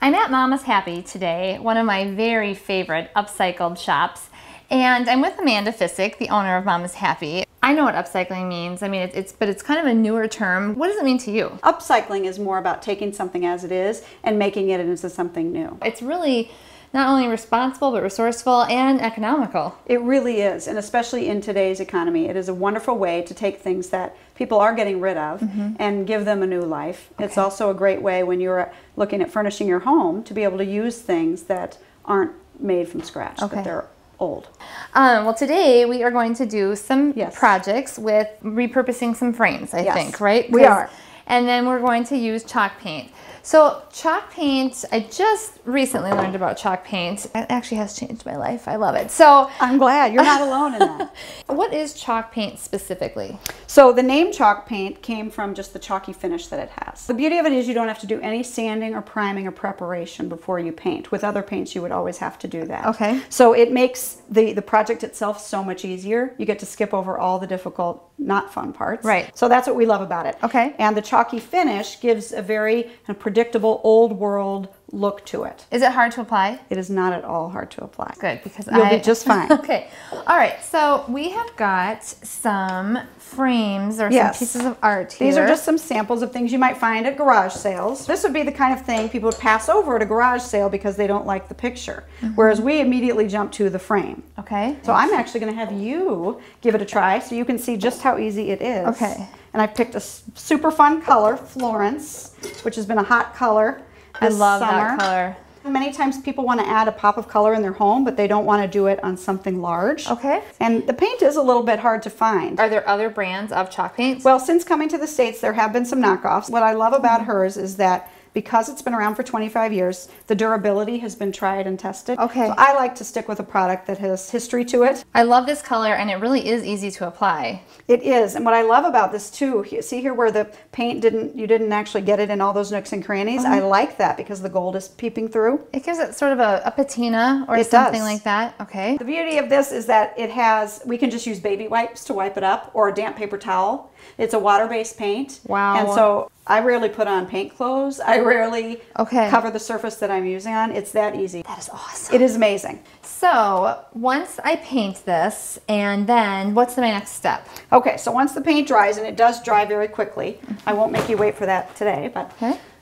I'm at Mama's Happy today, one of my very favorite upcycled shops, and I'm with Amanda Fissick, the owner of Mama's Happy. I know what upcycling means. I mean, but it's kind of a newer term. What does it mean to you? Upcycling is more about taking something as it is and making it into something new. It's really not only responsible, but resourceful and economical. It really is, and especially in today's economy, it is a wonderful way to take things that people are getting rid of and give them a new life. Okay. It's also a great way when you're looking at furnishing your home to be able to use things that aren't made from scratch, that they're old. Well, today we are going to do some projects with repurposing some frames, I think, right? We are. And then we're going to use chalk paint. So chalk paint, I just recently learned about chalk paint. It actually has changed my life. I love it. So I'm glad you're not alone in that. What is chalk paint specifically? So the name chalk paint came from just the chalky finish that it has. The beauty of it is you don't have to do any sanding or priming or preparation before you paint. With other paints you would always have to do that. Okay. So it makes the project itself so much easier. You get to skip over all the difficult, not fun parts. Right. So that's what we love about it. Okay. And the chalky finish gives a very predictable old world look to it. Is it hard to apply? It is not at all hard to apply. Good, because you'll be just fine. Okay. All right. So we have got some frames or some pieces of art here. These are just some samples of things you might find at garage sales. This would be the kind of thing people would pass over at a garage sale because they don't like the picture. Whereas we immediately jump to the frame. Okay. So I'm actually going to have you give it a try so you can see just how easy it is. Okay. And I picked a super fun color, Florence, which has been a hot color this I love summer. that color. Many times people want to add a pop of color in their home, but they don't want to do it on something large. Okay. And the paint is a little bit hard to find. Are there other brands of chalk paints? Well, since coming to the States, there have been some knockoffs. What I love about hers is that because it's been around for 25 years, the durability has been tried and tested. Okay. So I like to stick with a product that has history to it. I love this color, and it really is easy to apply. It is, and what I love about this too, see here where the paint you didn't actually get it in all those nooks and crannies? I like that because the gold is peeping through. It gives it sort of a patina or something like that. Okay. The beauty of this is that it has, we can just use baby wipes to wipe it up or a damp paper towel. It's a water-based paint. Wow. And so I rarely put on paint clothes. I rarely cover the surface that I'm using on. It's that easy. That is awesome. It is amazing. So once I paint this, and then what's the next step? Okay, so once the paint dries, and it does dry very quickly, I won't make you wait for that today, but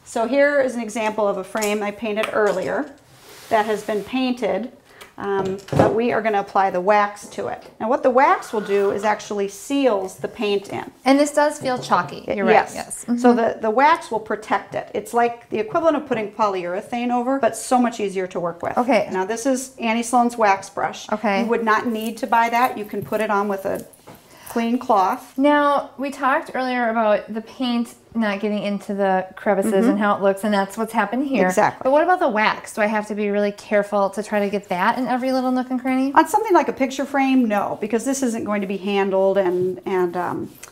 so here is an example of a frame I painted earlier that has been painted. But we are going to apply the wax to it. Now what the wax will do is actually seals the paint in. And this does feel chalky. You're right. Yes. So the wax will protect it. It's like the equivalent of putting polyurethane over, but so much easier to work with. Okay. Now this is Annie Sloan's wax brush. Okay. You would not need to buy that. You can put it on with a clean cloth. Now, we talked earlier about the paint not getting into the crevices and how it looks, and that's what's happened here. Exactly. But what about the wax? Do I have to be really careful to try to get that in every little nook and cranny? On something like a picture frame, no, because this isn't going to be handled and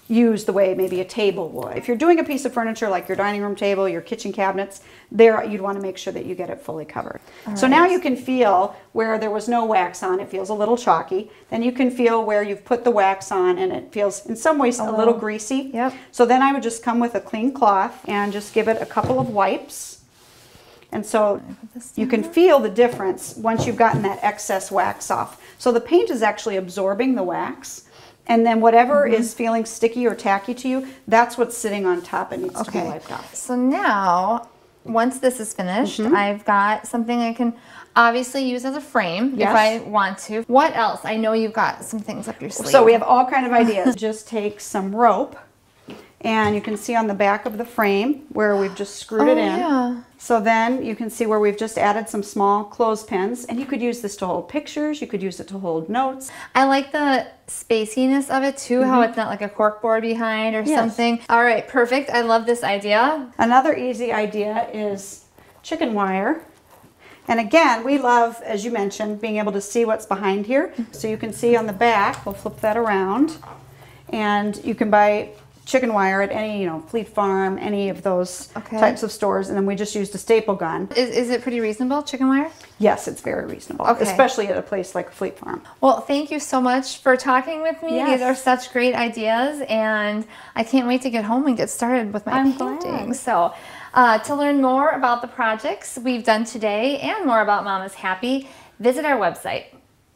used the way maybe a table would. If you're doing a piece of furniture like your dining room table, your kitchen cabinets, there you'd want to make sure that you get it fully covered. So now you can feel where there was no wax on, it feels a little chalky. Then you can feel where you've put the wax on and it feels in some ways a little greasy. Yep. So then I would just come with a clean cloth and just give it a couple of wipes. And so you can feel the difference once you've gotten that excess wax off. So the paint is actually absorbing the wax, and then whatever is feeling sticky or tacky to you, that's what's sitting on top and needs to be wiped off. So now, once this is finished, I've got something I can obviously use as a frame if I want to. What else? I know you've got some things up your sleeve. So we have all kinds of ideas. Just take some rope, and you can see on the back of the frame where we've just screwed it in. Yeah. So then you can see where we've just added some small clothespins, and you could use this to hold pictures, you could use it to hold notes. I like the spaciness of it too, how it's not like a cork board behind or something. All right, perfect. I love this idea. Another easy idea is chicken wire. And again, we love, as you mentioned, being able to see what's behind here. So you can see on the back, we'll flip that around, and you can buy chicken wire at any, Fleet Farm, any of those types of stores, and then we just used a staple gun. Is it pretty reasonable, chicken wire? Yes, it's very reasonable, Okay. especially at a place like Fleet Farm. Well, thank you so much for talking with me. Yes. These are such great ideas, and I can't wait to get home and get started with my painting. Glad. So To learn more about the projects we've done today and more about Mama's Happy, visit our website.